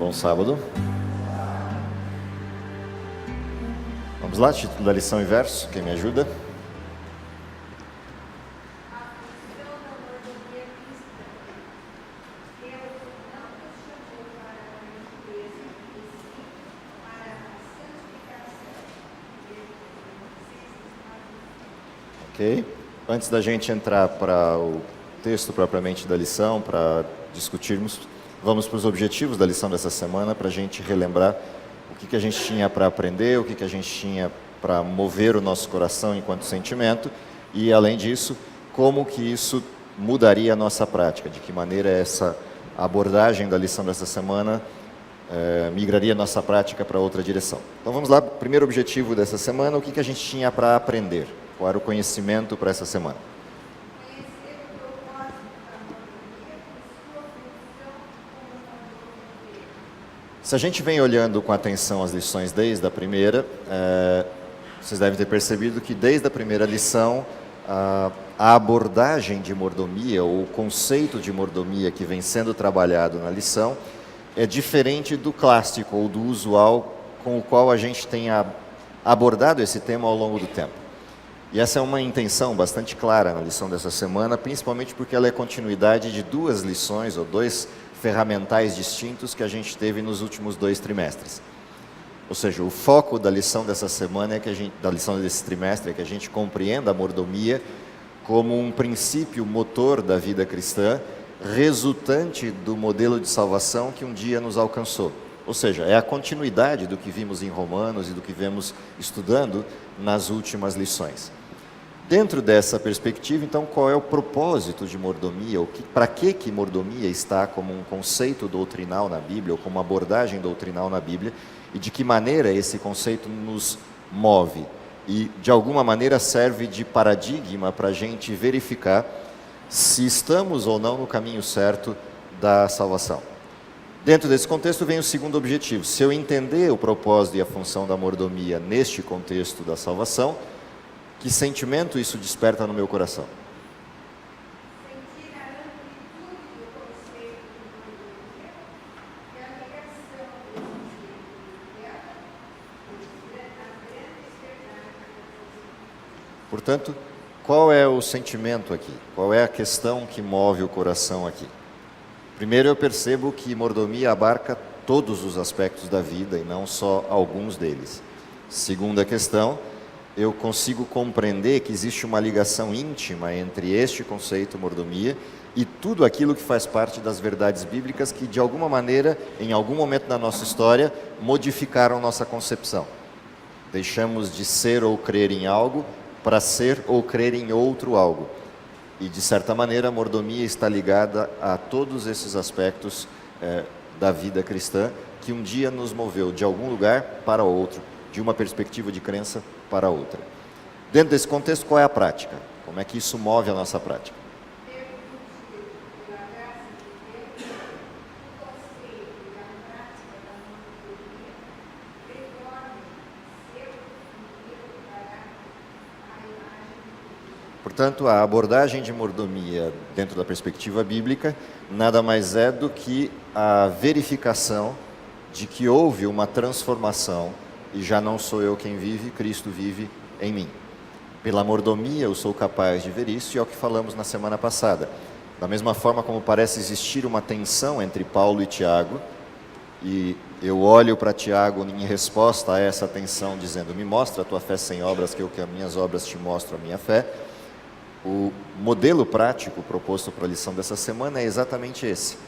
Bom sábado. Vamos lá, título da lição e verso, quem me ajuda? Ok. Antes da gente entrar para o texto propriamente da lição, para discutirmos, vamos para os objetivos da lição dessa semana, para a gente relembrar o que a gente tinha para aprender, o que a gente tinha para mover o nosso coração enquanto sentimento e, além disso, como que isso mudaria a nossa prática, de que maneira essa abordagem da lição dessa semana migraria a nossa prática para outra direção. Então vamos lá, primeiro objetivo dessa semana, o que a gente tinha para aprender, qual era o conhecimento para essa semana. Se a gente vem olhando com atenção as lições desde a primeira, vocês devem ter percebido que desde a primeira lição, a abordagem de mordomia, ou o conceito de mordomia que vem sendo trabalhado na lição, é diferente do clássico ou do usual com o qual a gente tem abordado esse tema ao longo do tempo. E essa é uma intenção bastante clara na lição dessa semana, principalmente porque ela é continuidade de duas lições, ou dois ferramentais distintos que a gente teve nos últimos 2 trimestres. Ou seja, o foco da lição dessa semana, da lição desse trimestre, é que a gente compreenda a mordomia como um princípio motor da vida cristã, resultante do modelo de salvação que um dia nos alcançou. Ou seja, é a continuidade do que vimos em Romanos e do que vemos estudando nas últimas lições. Dentro dessa perspectiva, então, qual é o propósito de mordomia? Para que mordomia está como um conceito doutrinal na Bíblia, ou como abordagem doutrinal na Bíblia, e de que maneira esse conceito nos move e, de alguma maneira, serve de paradigma para a gente verificar se estamos ou não no caminho certo da salvação. Dentro desse contexto vem o segundo objetivo. Se eu entender o propósito e a função da mordomia neste contexto da salvação, que sentimento isso desperta no meu coração? Sentir a amplitude do conceito de mordomia e a ligação desse conceito dela na grande verdade. Portanto, qual é o sentimento aqui? Qual é a questão que move o coração aqui? Primeiro, eu percebo que mordomia abarca todos os aspectos da vida e não só alguns deles. Segunda questão, eu consigo compreender que existe uma ligação íntima entre este conceito, mordomia, e tudo aquilo que faz parte das verdades bíblicas que, de alguma maneira, em algum momento da nossa história, modificaram nossa concepção. Deixamos de ser ou crer em algo para ser ou crer em outro algo. E, de certa maneira, a mordomia está ligada a todos esses aspectos da vida cristã que um dia nos moveu de algum lugar para outro, de uma perspectiva de crença para outra. Dentro desse contexto, qual é a prática? Como é que isso move a nossa prática? Portanto, a abordagem de mordomia dentro da perspectiva bíblica nada mais é do que a verificação de que houve uma transformação e já não sou eu quem vive, Cristo vive em mim. Pela mordomia eu sou capaz de ver isso, e é o que falamos na semana passada. Da mesma forma como parece existir uma tensão entre Paulo e Tiago, e eu olho para Tiago em resposta a essa tensão, dizendo: me mostra a tua fé sem obras, que eu que as minhas obras te mostram a minha fé. O modelo prático proposto para a lição dessa semana é exatamente esse.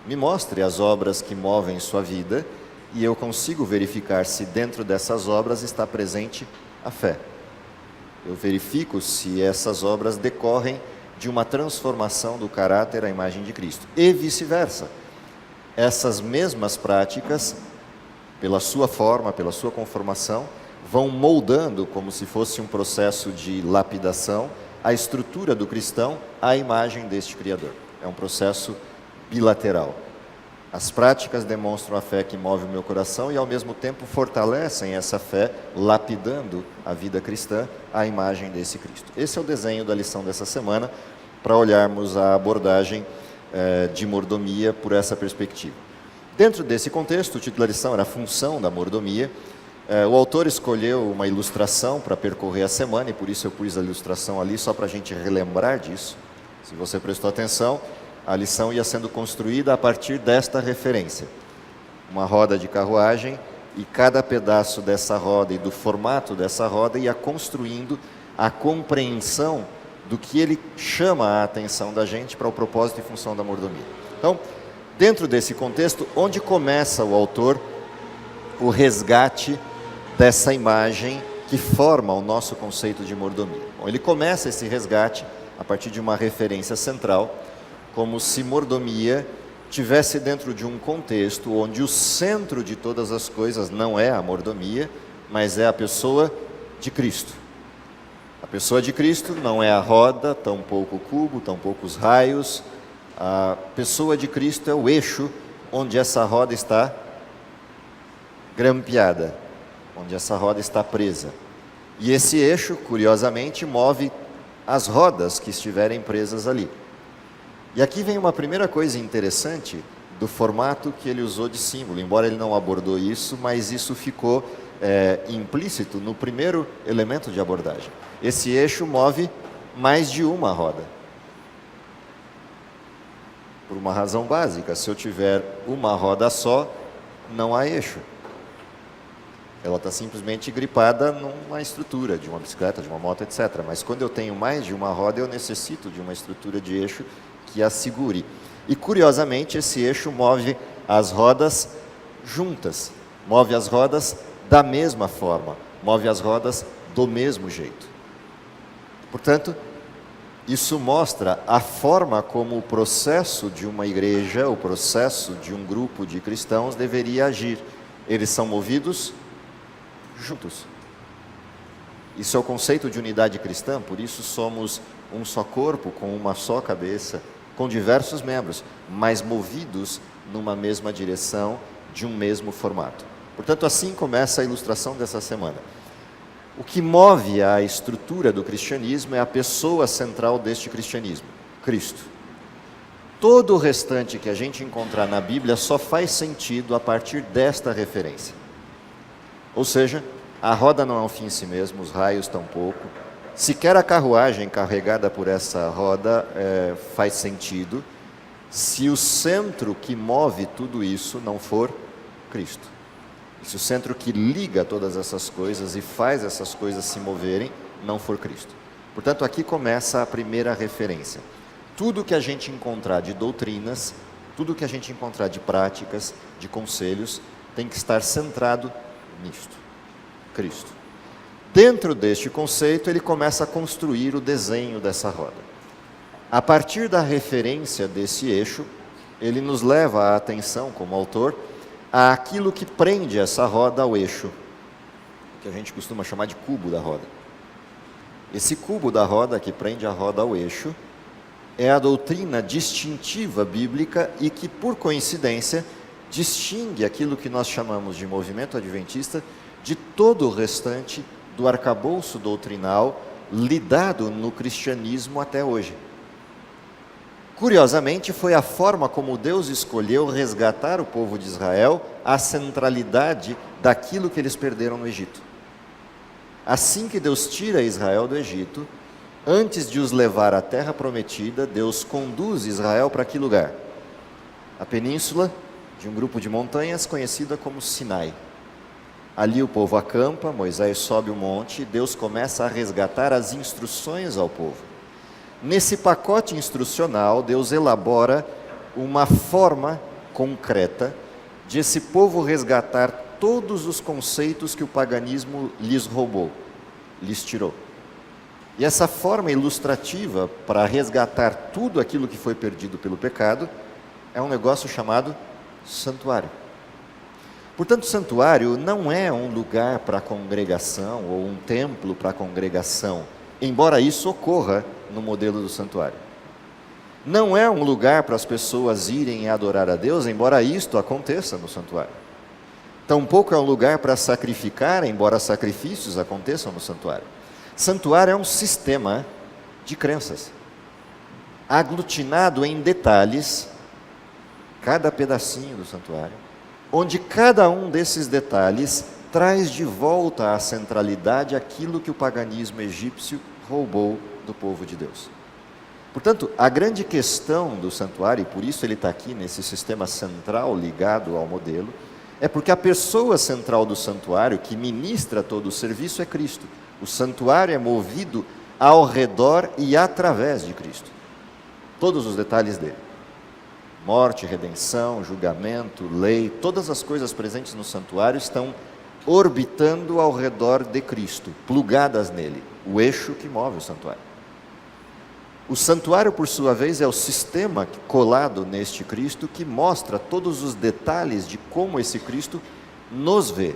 Me mostre as obras que movem sua vida, e eu consigo verificar se dentro dessas obras está presente a fé. Eu verifico se essas obras decorrem de uma transformação do caráter à imagem de Cristo. E vice-versa. Essas mesmas práticas, pela sua forma, pela sua conformação, vão moldando, como se fosse um processo de lapidação, a estrutura do cristão à imagem deste Criador. É um processo bilateral. As práticas demonstram a fé que move o meu coração e, ao mesmo tempo, fortalecem essa fé, lapidando a vida cristã à imagem desse Cristo. Esse é o desenho da lição dessa semana, para olharmos a abordagem de mordomia por essa perspectiva. Dentro desse contexto, o título da lição era a função da mordomia. O autor escolheu uma ilustração para percorrer a semana, e por isso eu pus a ilustração ali, só para a gente relembrar disso. Se você prestou atenção, a lição ia sendo construída a partir desta referência. Uma roda de carruagem, e cada pedaço dessa roda e do formato dessa roda ia construindo a compreensão do que ele chama a atenção da gente para o propósito e função da mordomia. Então, dentro desse contexto, onde começa o autor o resgate dessa imagem que forma o nosso conceito de mordomia? Bom, ele começa esse resgate a partir de uma referência central, como se mordomia tivesse dentro de um contexto onde o centro de todas as coisas não é a mordomia, mas é a pessoa de Cristo. A pessoa de Cristo não é a roda, tampouco o cubo, tampouco os raios. A pessoa de Cristo é o eixo onde essa roda está grampeada, onde essa roda está presa. E esse eixo, curiosamente, move as rodas que estiverem presas ali. E aqui vem uma primeira coisa interessante do formato que ele usou de símbolo, embora ele não abordou isso, mas isso ficou implícito no primeiro elemento de abordagem. Esse eixo move mais de uma roda. Por uma razão básica, se eu tiver uma roda só, não há eixo. Ela está simplesmente gripada numa estrutura de uma bicicleta, de uma moto, etc. Mas quando eu tenho mais de uma roda, eu necessito de uma estrutura de eixo que a segure. E curiosamente, esse eixo move as rodas juntas, move as rodas da mesma forma, move as rodas do mesmo jeito. Portanto, isso mostra a forma como o processo de uma igreja, o processo de um grupo de cristãos deveria agir. Eles são movidos juntos. Isso é o conceito de unidade cristã, por isso somos um só corpo, com uma só cabeça, com diversos membros, mas movidos numa mesma direção, de um mesmo formato. Portanto, assim começa a ilustração dessa semana. O que move a estrutura do cristianismo é a pessoa central deste cristianismo, Cristo. Todo o restante que a gente encontrar na Bíblia só faz sentido a partir desta referência. Ou seja, a roda não é um fim em si mesmo, os raios tampouco. Sequer a carruagem carregada por essa roda faz sentido se o centro que move tudo isso não for Cristo. E se o centro que liga todas essas coisas e faz essas coisas se moverem não for Cristo. Portanto, aqui começa a primeira referência. Tudo que a gente encontrar de doutrinas, tudo que a gente encontrar de práticas, de conselhos, tem que estar centrado nisto, Cristo. Dentro deste conceito, ele começa a construir o desenho dessa roda. A partir da referência desse eixo, ele nos leva a atenção, como autor, àquilo que prende essa roda ao eixo, que a gente costuma chamar de cubo da roda. Esse cubo da roda que prende a roda ao eixo é a doutrina distintiva bíblica e que, por coincidência, distingue aquilo que nós chamamos de movimento adventista de todo o restante do arcabouço doutrinal lidado no cristianismo até hoje. Curiosamente, foi a forma como Deus escolheu resgatar o povo de Israel à centralidade daquilo que eles perderam no Egito. Assim que Deus tira Israel do Egito, antes de os levar à terra prometida, Deus conduz Israel para que lugar? A península de um grupo de montanhas conhecida como Sinai. Ali o povo acampa, Moisés sobe o monte, Deus começa a resgatar as instruções ao povo. Nesse pacote instrucional, Deus elabora uma forma concreta de esse povo resgatar todos os conceitos que o paganismo lhes roubou, lhes tirou. E essa forma ilustrativa para resgatar tudo aquilo que foi perdido pelo pecado é um negócio chamado santuário. Portanto, santuário não é um lugar para a congregação ou um templo para a congregação, embora isso ocorra no modelo do santuário. Não é um lugar para as pessoas irem adorar a Deus, embora isto aconteça no santuário. Tampouco é um lugar para sacrificar, embora sacrifícios aconteçam no santuário. Santuário é um sistema de crenças, aglutinado em detalhes cada pedacinho do santuário, onde cada um desses detalhes traz de volta à centralidade aquilo que o paganismo egípcio roubou do povo de Deus. Portanto, a grande questão do santuário, e por isso ele está aqui nesse sistema central ligado ao modelo, é porque a pessoa central do santuário, que ministra todo o serviço, é Cristo. O santuário é movido ao redor e através de Cristo. Todos os detalhes dele. Morte, redenção, julgamento, lei, todas as coisas presentes no santuário estão orbitando ao redor de Cristo, plugadas nele, o eixo que move o santuário. O santuário, por sua vez, é o sistema colado neste Cristo que mostra todos os detalhes de como esse Cristo nos vê,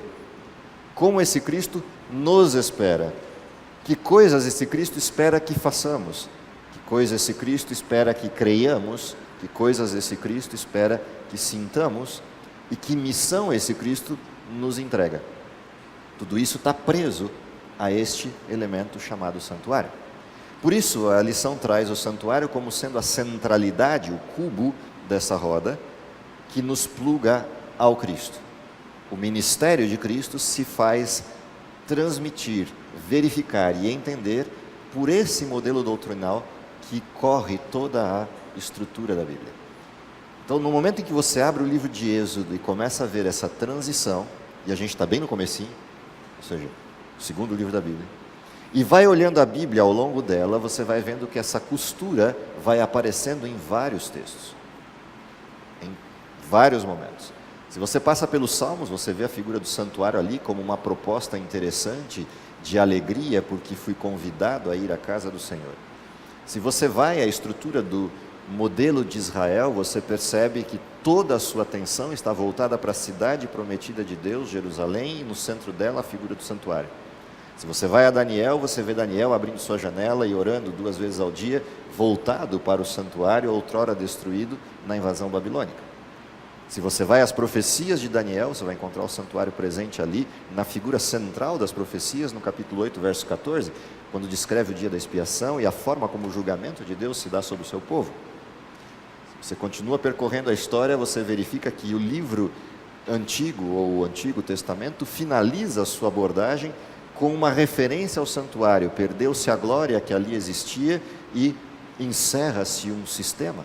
como esse Cristo nos espera, que coisas esse Cristo espera que façamos, que coisas esse Cristo espera que creiamos, que coisas esse Cristo espera que sintamos e que missão esse Cristo nos entrega. Tudo isso está preso a este elemento chamado santuário. Por isso, a lição traz o santuário como sendo a centralidade, o cubo dessa roda, que nos pluga ao Cristo. O ministério de Cristo se faz transmitir, verificar e entender por esse modelo doutrinal que corre toda a estrutura da Bíblia. Então, no momento em que você abre o livro de Êxodo e começa a ver essa transição, e a gente está bem no comecinho, ou seja, o segundo livro da Bíblia, e vai olhando a Bíblia ao longo dela, você vai vendo que essa costura vai aparecendo em vários textos, em vários momentos. Se você passa pelos Salmos, você vê a figura do santuário ali como uma proposta interessante de alegria, porque fui convidado a ir à casa do Senhor. Se você vai à estrutura do modelo de Israel, você percebe que toda a sua atenção está voltada para a cidade prometida de Deus, Jerusalém, e no centro dela a figura do santuário. Se você vai a Daniel, você vê Daniel abrindo sua janela e orando 2 vezes ao dia, voltado para o santuário, outrora destruído na invasão babilônica. Se você vai às profecias de Daniel, você vai encontrar o santuário presente ali, na figura central das profecias, no capítulo 8, verso 14, quando descreve o dia da expiação e a forma como o julgamento de Deus se dá sobre o seu povo. Se você continua percorrendo a história, você verifica que o livro antigo, ou o Antigo Testamento, finaliza a sua abordagem com uma referência ao santuário. Perdeu-se a glória que ali existia e encerra-se um sistema.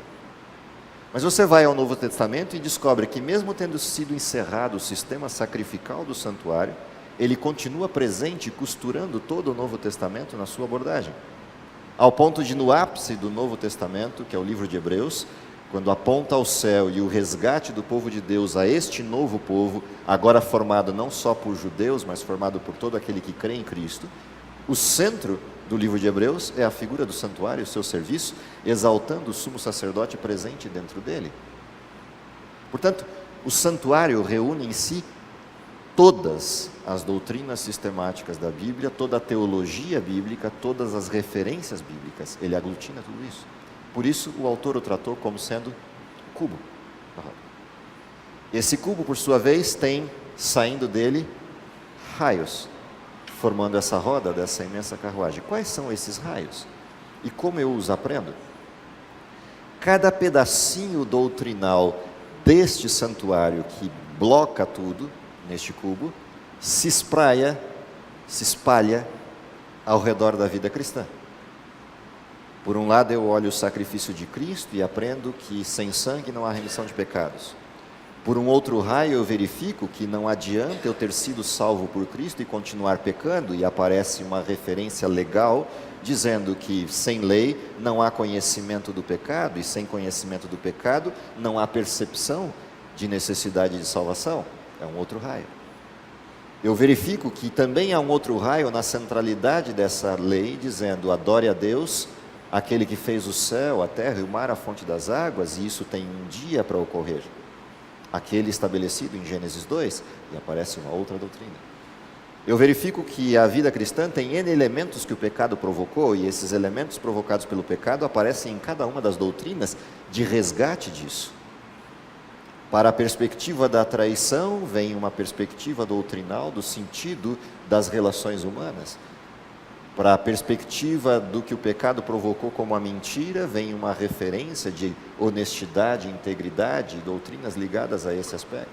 Mas você vai ao Novo Testamento e descobre que mesmo tendo sido encerrado o sistema sacrificial do santuário, ele continua presente, costurando todo o Novo Testamento na sua abordagem. Ao ponto de, no ápice do Novo Testamento, que é o livro de Hebreus, quando aponta ao céu e o resgate do povo de Deus a este novo povo, agora formado não só por judeus, mas formado por todo aquele que crê em Cristo, o centro do livro de Hebreus é a figura do santuário e o seu serviço, exaltando o sumo sacerdote presente dentro dele. Portanto, o santuário reúne em si todas as doutrinas sistemáticas da Bíblia, toda a teologia bíblica, todas as referências bíblicas. Ele aglutina tudo isso. Por isso, o autor o tratou como sendo cubo. Esse cubo, por sua vez, tem, saindo dele, raios, formando essa roda dessa imensa carruagem. Quais são esses raios? E como eu os aprendo? Cada pedacinho doutrinal deste santuário que bloca tudo, neste cubo, se espalha ao redor da vida cristã. Por um lado, eu olho o sacrifício de Cristo e aprendo que sem sangue não há remissão de pecados. Por um outro raio, eu verifico que não adianta eu ter sido salvo por Cristo e continuar pecando, e aparece uma referência legal dizendo que sem lei não há conhecimento do pecado, e sem conhecimento do pecado não há percepção de necessidade de salvação. É um outro raio. Eu verifico que também há um outro raio na centralidade dessa lei, dizendo: adore a Deus, aquele que fez o céu, a terra e o mar, a fonte das águas, e isso tem um dia para ocorrer. Aquele estabelecido em Gênesis 2, e aparece uma outra doutrina. Eu verifico que a vida cristã tem N elementos que o pecado provocou, e esses elementos provocados pelo pecado aparecem em cada uma das doutrinas de resgate disso. Para a perspectiva da traição, vem uma perspectiva doutrinal do sentido das relações humanas. Para a perspectiva do que o pecado provocou como a mentira, vem uma referência de honestidade, integridade, doutrinas ligadas a esse aspecto.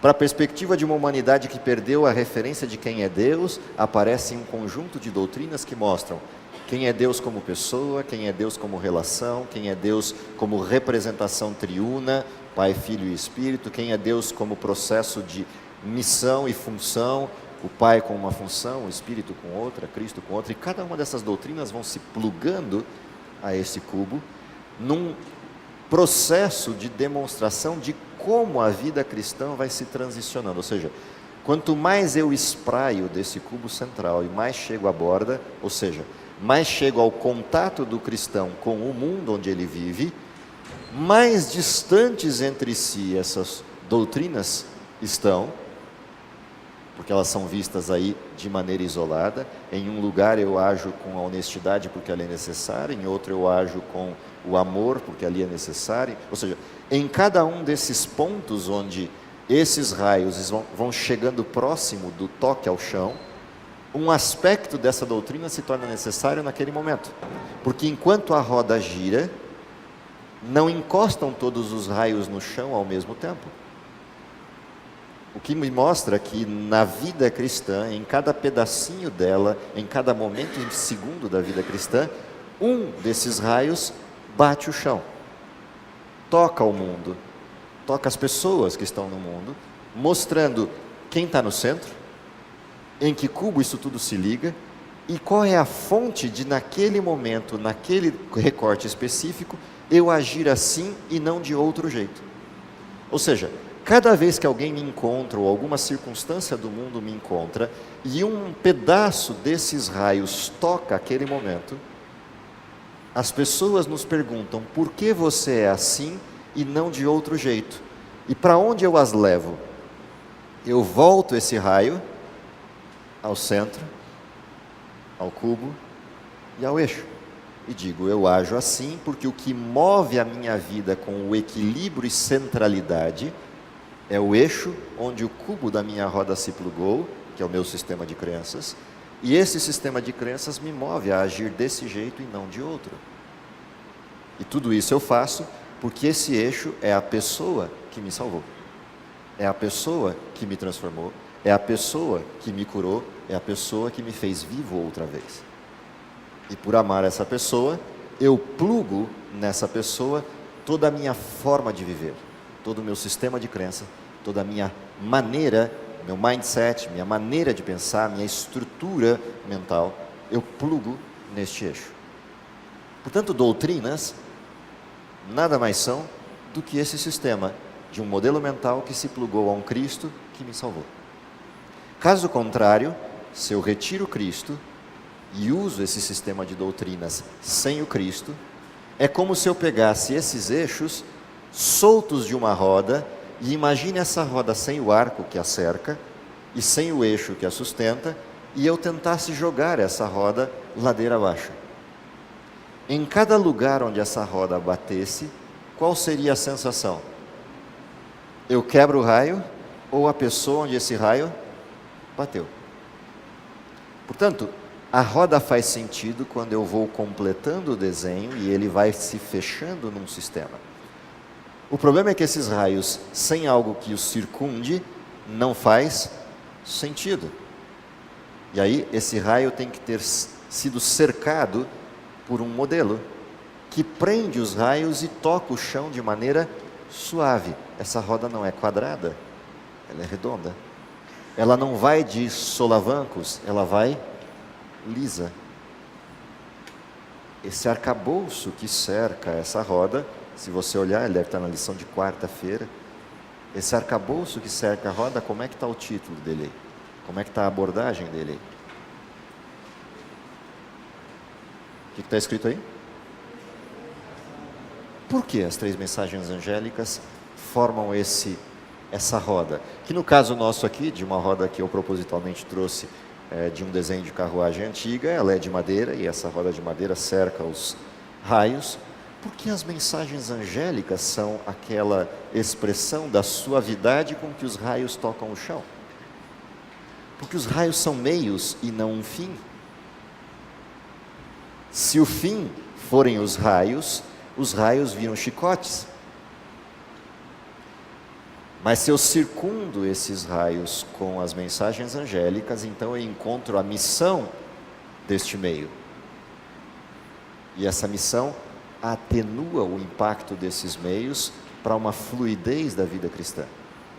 Para a perspectiva de uma humanidade que perdeu a referência de quem é Deus, aparece um conjunto de doutrinas que mostram quem é Deus como pessoa, quem é Deus como relação, quem é Deus como representação triuna, Pai, Filho e Espírito, quem é Deus como processo de missão e função, o Pai com uma função, o Espírito com outra, Cristo com outra, e cada uma dessas doutrinas vão se plugando a esse cubo, num processo de demonstração de como a vida cristã vai se transicionando, ou seja, quanto mais eu espraio desse cubo central e mais chego à borda, ou seja, mais chego ao contato do cristão com o mundo onde ele vive, mais distantes entre si essas doutrinas estão, porque elas são vistas aí de maneira isolada. Em um lugar eu ajo com a honestidade porque ali é necessária, em outro eu ajo com o amor porque ali é necessário. Ou seja, em cada um desses pontos onde esses raios vão chegando próximo do toque ao chão, um aspecto dessa doutrina se torna necessário naquele momento. Porque enquanto a roda gira, não encostam todos os raios no chão ao mesmo tempo. O que me mostra que na vida cristã, em cada pedacinho dela, em cada momento e segundo da vida cristã, um desses raios bate o chão, toca o mundo, toca as pessoas que estão no mundo, mostrando quem está no centro, em que cubo isso tudo se liga e qual é a fonte de naquele momento, naquele recorte específico, eu agir assim e não de outro jeito. Ou seja, cada vez que alguém me encontra, ou alguma circunstância do mundo me encontra, e um pedaço desses raios toca aquele momento, as pessoas nos perguntam, por que você é assim e não de outro jeito? E para onde eu as levo? Eu volto esse raio ao centro, ao cubo e ao eixo. E digo, eu ajo assim porque o que move a minha vida com o equilíbrio e centralidade é o eixo onde o cubo da minha roda se plugou, que é o meu sistema de crenças, e esse sistema de crenças me move a agir desse jeito e não de outro. E tudo isso eu faço porque esse eixo é a pessoa que me salvou, é a pessoa que me transformou, é a pessoa que me curou, é a pessoa que me fez vivo outra vez. E por amar essa pessoa, eu plugo nessa pessoa toda a minha forma de viver, todo o meu sistema de crença, toda a minha maneira, meu mindset, minha maneira de pensar, minha estrutura mental, eu plugo neste eixo. Portanto, doutrinas nada mais são do que esse sistema de um modelo mental que se plugou a um Cristo que me salvou. Caso contrário, se eu retiro Cristo e uso esse sistema de doutrinas sem o Cristo, é como se eu pegasse esses eixos soltos de uma roda, e imagine essa roda sem o arco que a cerca, e sem o eixo que a sustenta, e eu tentasse jogar essa roda ladeira abaixo. Em cada lugar onde essa roda batesse, qual seria a sensação? Eu quebro o raio, ou a pessoa onde esse raio bateu? Portanto, a roda faz sentido quando eu vou completando o desenho e ele vai se fechando num sistema. O problema é que esses raios, sem algo que os circunde, não faz sentido. E aí, esse raio tem que ter sido cercado por um modelo que prende os raios e toca o chão de maneira suave. Essa roda não é quadrada, ela é redonda. Ela não vai de solavancos, ela vai lisa. Esse arcabouço que cerca essa roda, se você olhar, ele deve estar na lição de quarta-feira. Esse arcabouço que cerca a roda, como é que está o título dele aí? Como é que está a abordagem dele aí? O que está escrito aí? Por que as 3 mensagens angélicas formam essa roda? Que no caso nosso aqui, de uma roda que eu propositalmente trouxe de um desenho de carruagem antiga, ela é de madeira e essa roda de madeira cerca os raios. Porque as mensagens angélicas são aquela expressão da suavidade com que os raios tocam o chão. Porque os raios são meios e não um fim. Se o fim forem os raios viram chicotes. Mas se eu circundo esses raios com as mensagens angélicas, então eu encontro a missão deste meio. E essa missão atenua o impacto desses meios para uma fluidez da vida cristã.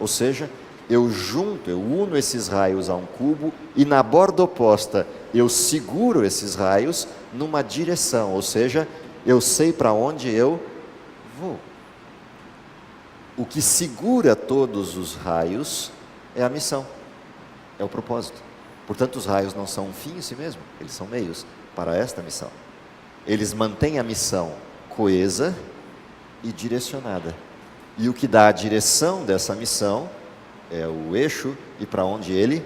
Ou seja, eu uno esses raios a um cubo e na borda oposta eu seguro esses raios numa direção, ou seja, eu sei para onde eu vou. O que segura todos os raios é a missão, é o propósito. Portanto, os raios não são um fim em si mesmo, eles são meios para esta missão. Eles mantêm a missão coesa e direcionada. E o que dá a direção dessa missão é o eixo e para onde ele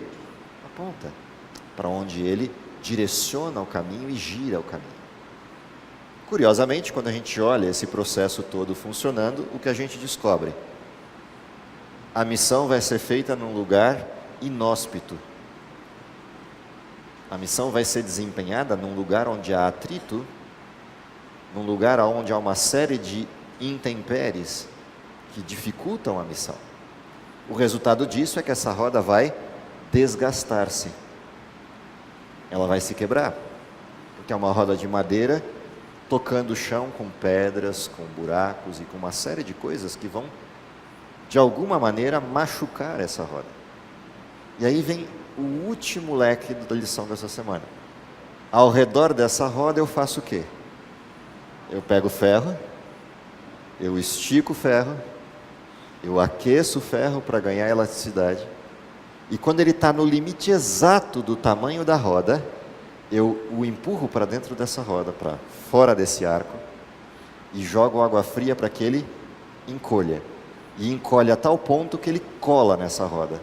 aponta, para onde ele direciona o caminho e gira o caminho. Curiosamente, quando a gente olha esse processo todo funcionando, o que a gente descobre? A missão vai ser feita num lugar inóspito. A missão vai ser desempenhada num lugar onde há atrito, num lugar onde há uma série de intempéries que dificultam a missão. O resultado disso é que essa roda vai desgastar-se. Ela vai se quebrar, porque é uma roda de madeira tocando o chão com pedras, com buracos e com uma série de coisas que vão, de alguma maneira, machucar essa roda. E aí vem o último leque da lição dessa semana. Ao redor dessa roda eu faço o quê? Eu pego o ferro, eu estico o ferro, eu aqueço o ferro para ganhar elasticidade, e quando ele está no limite exato do tamanho da roda, eu o empurro para dentro dessa roda, para fora desse arco, e jogo água fria para que ele encolha. E encolhe a tal ponto que ele cola nessa roda.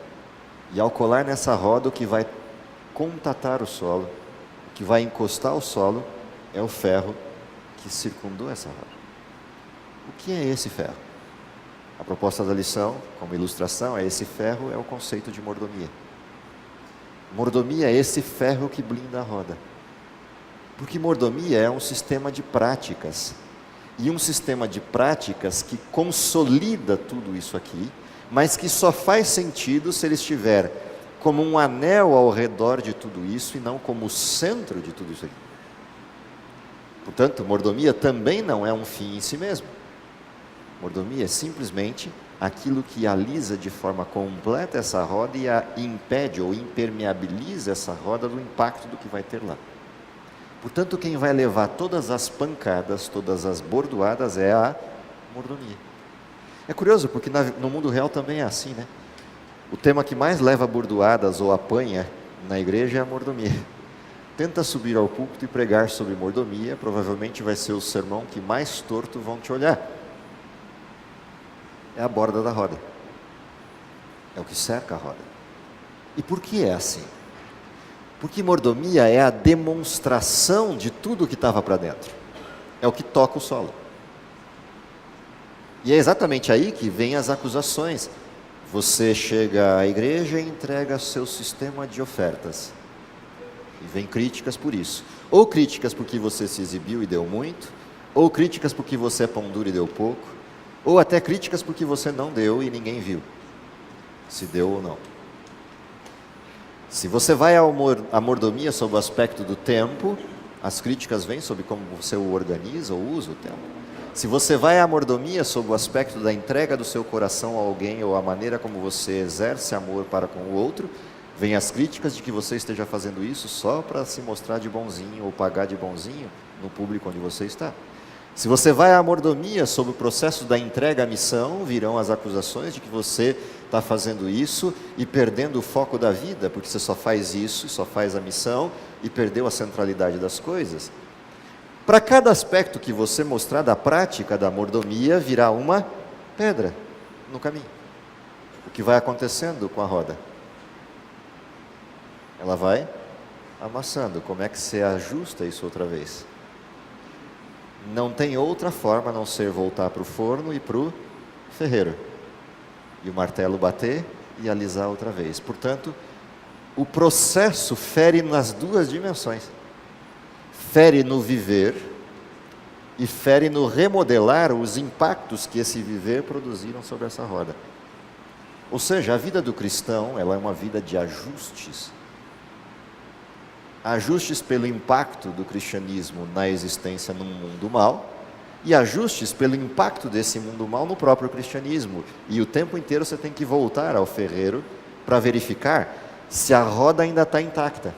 E ao colar nessa roda, o que vai contatar o solo, o que vai encostar o solo, é o ferro que circundou essa roda. O que é esse ferro? A proposta da lição, como ilustração, é esse ferro, é o conceito de mordomia. Mordomia é esse ferro que blinda a roda. Porque mordomia é um sistema de práticas. E um sistema de práticas que consolida tudo isso aqui, mas que só faz sentido se ele estiver como um anel ao redor de tudo isso e não como o centro de tudo isso aqui. Portanto, mordomia também não é um fim em si mesmo. Mordomia é simplesmente aquilo que alisa de forma completa essa roda e a impede ou impermeabiliza essa roda do impacto do que vai ter lá. Portanto, quem vai levar todas as pancadas, todas as bordoadas é a mordomia. É curioso, porque no mundo real também é assim, né? O tema que mais leva bordoadas ou apanha na igreja é a mordomia. Tenta subir ao púlpito e pregar sobre mordomia, provavelmente vai ser o sermão que mais torto vão te olhar. É a borda da roda. É o que cerca a roda. E por que é assim? Porque mordomia é a demonstração de tudo que estava para dentro. É o que toca o solo. E é exatamente aí que vem as acusações. Você chega à igreja e entrega seu sistema de ofertas. E vem críticas por isso. Ou críticas porque você se exibiu e deu muito, ou críticas porque você é pão duro e deu pouco, ou até críticas porque você não deu e ninguém viu se deu ou não. Se você vai à mordomia sob o aspecto do tempo, as críticas vêm sobre como você o organiza ou usa o tempo. Se você vai à mordomia sob o aspecto da entrega do seu coração a alguém ou a maneira como você exerce amor para com o outro, vem as críticas de que você esteja fazendo isso só para se mostrar de bonzinho ou pagar de bonzinho no público onde você está. Se você vai à mordomia sob o processo da entrega à missão, virão as acusações de que você está fazendo isso e perdendo o foco da vida, porque você só faz isso, só faz a missão e perdeu a centralidade das coisas. Para cada aspecto que você mostrar da prática da mordomia, virá uma pedra no caminho. O que vai acontecendo com a roda? Ela vai amassando. Como é que você ajusta isso outra vez? Não tem outra forma a não ser voltar para o forno e para o ferreiro. E o martelo bater e alisar outra vez. Portanto, o processo fere nas duas dimensões. fere no viver e fere no remodelar os impactos que esse viver produziram sobre essa roda. Ou seja, a vida do cristão, ela é uma vida de ajustes. Ajustes pelo impacto do cristianismo na existência num mundo mal e ajustes pelo impacto desse mundo mal no próprio cristianismo. E o tempo inteiro você tem que voltar ao ferreiro para verificar se a roda ainda está intacta.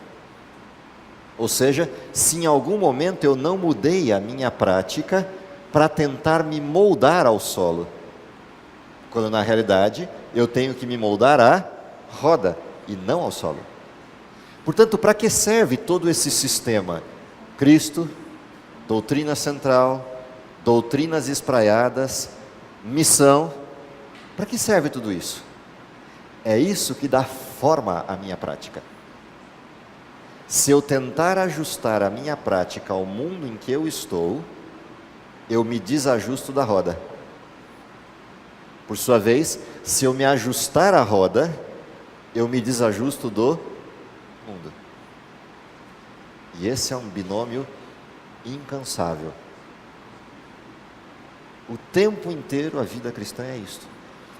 Ou seja, se em algum momento eu não mudei a minha prática para tentar me moldar ao solo. Quando na realidade eu tenho que me moldar à roda e não ao solo. Portanto, para que serve todo esse sistema? Cristo, doutrina central, doutrinas espraiadas, missão. Para que serve tudo isso? É isso que dá forma à minha prática. Se eu tentar ajustar a minha prática ao mundo em que eu estou, eu me desajusto da roda. Por sua vez, se eu me ajustar à roda, eu me desajusto do mundo. E esse é um binômio incansável. O tempo inteiro a vida cristã é isto.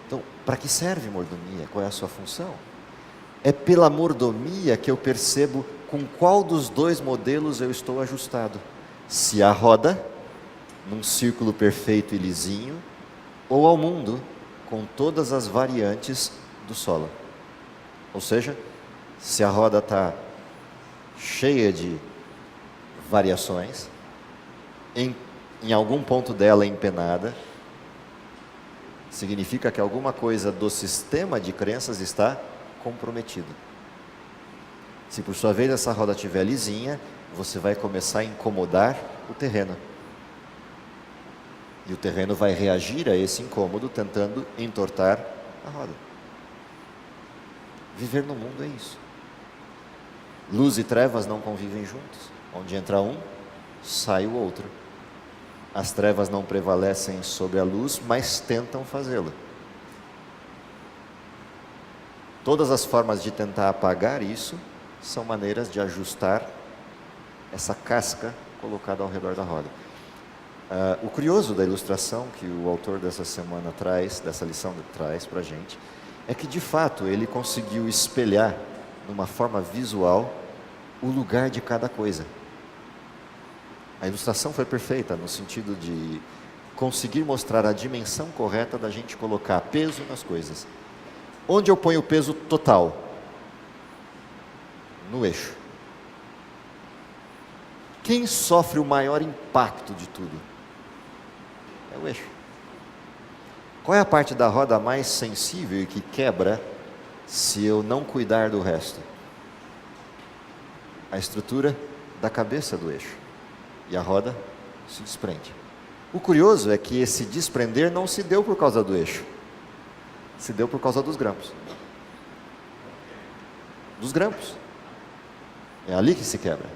Então, para que serve mordomia? Qual é a sua função? É pela mordomia que eu percebo com qual dos dois modelos eu estou ajustado. Se à roda, num círculo perfeito e lisinho, ou ao mundo, com todas as variantes do solo. Ou seja, se a roda está cheia de variações, em algum ponto dela empenada, significa que alguma coisa do sistema de crenças está comprometido. Se por sua vez essa roda estiver lisinha, você vai começar a incomodar o terreno. E o terreno vai reagir a esse incômodo, tentando entortar a roda. Viver no mundo é isso. Luz e trevas não convivem juntos. Onde entra um, sai o outro. As trevas não prevalecem sobre a luz, mas tentam fazê-lo. Todas as formas de tentar apagar isso são maneiras de ajustar essa casca colocada ao redor da roda. O curioso da ilustração que o autor dessa semana traz, dessa lição traz para a gente, é que de fato ele conseguiu espelhar, numa forma visual, o lugar de cada coisa. A ilustração foi perfeita, no sentido de conseguir mostrar a dimensão correta da gente colocar peso nas coisas. Onde eu ponho o peso total? No eixo. Quem sofre o maior impacto de tudo? É o eixo. Qual é a parte da roda mais sensível e que quebra se eu não cuidar do resto? A estrutura da cabeça do eixo. E a roda se desprende. O curioso é que esse desprender não se deu por causa do eixo. Se deu por causa dos grampos. Dos grampos. É ali que se quebra.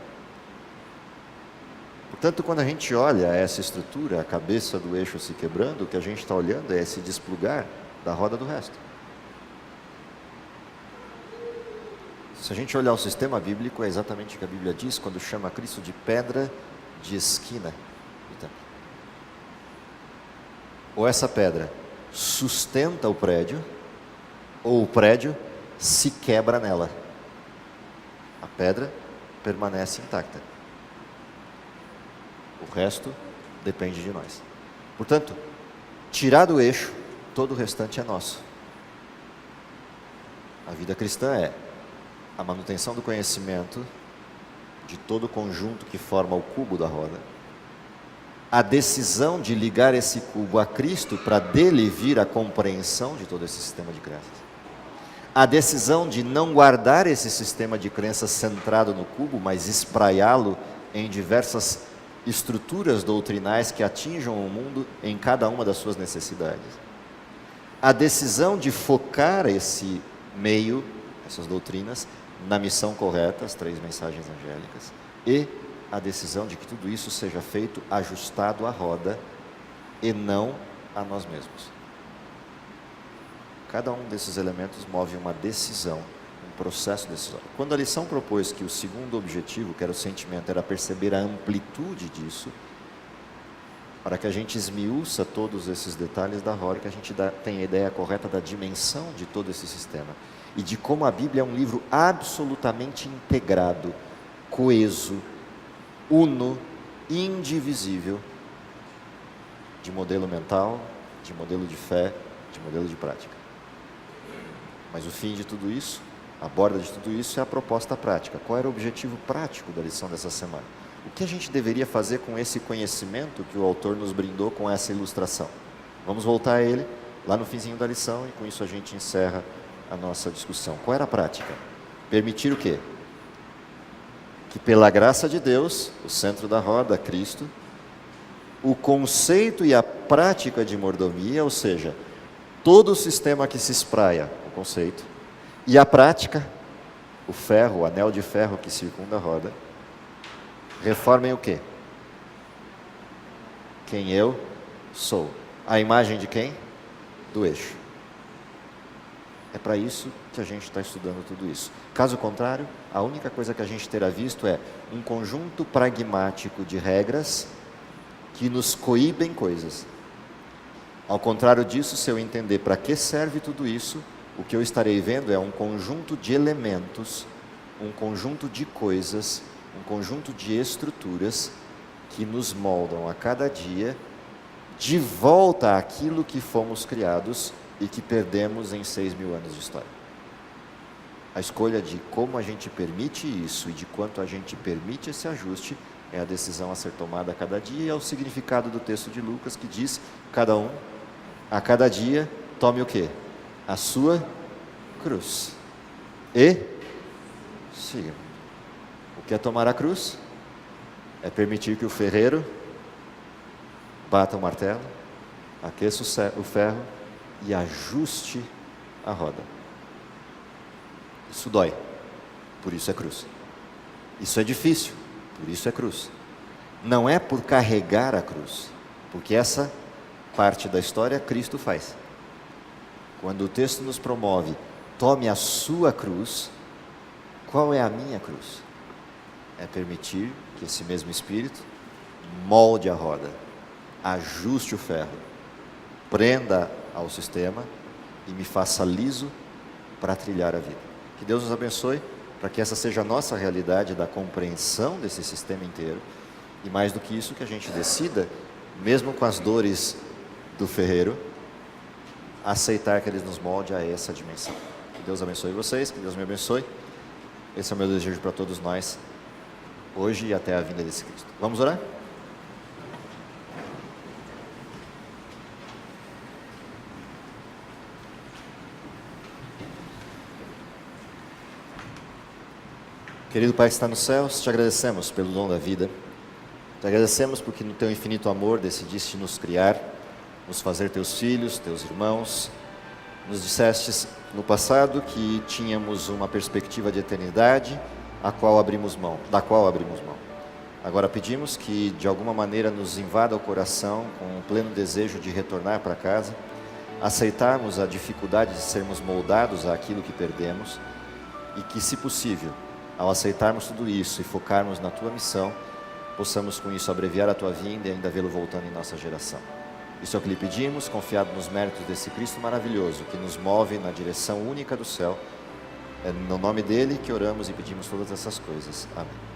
Portanto, quando a gente olha essa estrutura, a cabeça do eixo se quebrando, o que a gente está olhando é esse desplugar da roda do resto. Se a gente olhar o sistema bíblico, é exatamente o que a Bíblia diz quando chama Cristo de pedra de esquina do templo. Ou essa pedra sustenta o prédio, ou o prédio se quebra nela. A pedra permanece intacta. O resto depende de nós. Portanto, tirar do eixo, todo o restante é nosso. A vida cristã é a manutenção do conhecimento de todo o conjunto que forma o cubo da roda, a decisão de ligar esse cubo a Cristo para dele vir a compreensão de todo esse sistema de crenças, a decisão de não guardar esse sistema de crenças centrado no cubo, mas espraiá-lo em diversas estruturas doutrinais que atinjam o mundo em cada uma das suas necessidades, a decisão de focar esse meio, essas doutrinas, na missão correta, as 3 mensagens angélicas, e a decisão de que tudo isso seja feito ajustado à roda e não a nós mesmos. Cada um desses elementos move uma decisão, um processo decisório. Quando a lição propôs que o segundo objetivo, que era o sentimento, era perceber a amplitude disso, para que a gente esmiuça todos esses detalhes da Rory, que a gente tenha a ideia correta da dimensão de todo esse sistema e de como a Bíblia é um livro absolutamente integrado, coeso, uno, indivisível, de modelo mental, de modelo de fé, de modelo de prática. Mas o fim de tudo isso, a borda de tudo isso, é a proposta prática. Qual era o objetivo prático da lição dessa semana? O que a gente deveria fazer com esse conhecimento que o autor nos brindou com essa ilustração? Vamos voltar a ele lá no finzinho da lição e com isso a gente encerra a nossa discussão. Qual era a prática? Permitir o quê? Que pela graça de Deus, o centro da roda, Cristo, o conceito e a prática de mordomia, ou seja, todo o sistema que se espraia, o conceito, e a prática, o ferro, o anel de ferro que circunda a roda, reformem o quê? Quem eu sou. A imagem de quem? Do eixo. É para isso que a gente está estudando tudo isso. Caso contrário, a única coisa que a gente terá visto é um conjunto pragmático de regras que nos coíbem coisas. Ao contrário disso, se eu entender para que serve tudo isso, o que eu estarei vendo é um conjunto de elementos, um conjunto de coisas, um conjunto de estruturas que nos moldam a cada dia de volta àquilo que fomos criados e que perdemos em 6.000 anos de história. A escolha de como a gente permite isso e de quanto a gente permite esse ajuste é a decisão a ser tomada a cada dia e é o significado do texto de Lucas que diz, cada um, a cada dia, tome o quê? A sua cruz. E siga. O que é tomar a cruz? É permitir que o ferreiro bata o martelo, aqueça o ferro e ajuste a roda. Isso dói, por isso é cruz. Isso é difícil, por isso é cruz. Não é por carregar a cruz, porque essa parte da história Cristo faz. Quando o texto nos promove, tome a sua cruz, qual é a minha cruz? É permitir que esse mesmo Espírito molde a roda, ajuste o ferro, prenda ao sistema e me faça liso para trilhar a vida. Que Deus nos abençoe para que essa seja a nossa realidade da compreensão desse sistema inteiro e mais do que isso, que a gente decida, mesmo com as dores do ferreiro, aceitar que Ele nos molde a essa dimensão. Que Deus abençoe vocês, que Deus me abençoe. Esse é o meu desejo para todos nós, hoje e até a vinda desse Cristo. Vamos orar? Querido Pai que está nos céus, te agradecemos pelo dom da vida. Te agradecemos porque no Teu infinito amor decidiste nos criar, nos fazer Teus filhos, Teus irmãos. Nos dissestes no passado que tínhamos uma perspectiva de eternidade, da qual abrimos mão. Agora pedimos que de alguma maneira nos invada o coração com um pleno desejo de retornar para casa, aceitarmos a dificuldade de sermos moldados àquilo que perdemos e que, se possível, ao aceitarmos tudo isso e focarmos na Tua missão, possamos com isso abreviar a Tua vinda e ainda vê-lo voltando em nossa geração. Isso é o que lhe pedimos, confiado nos méritos desse Cristo maravilhoso, que nos move na direção única do céu. É no nome dele que oramos e pedimos todas essas coisas. Amém.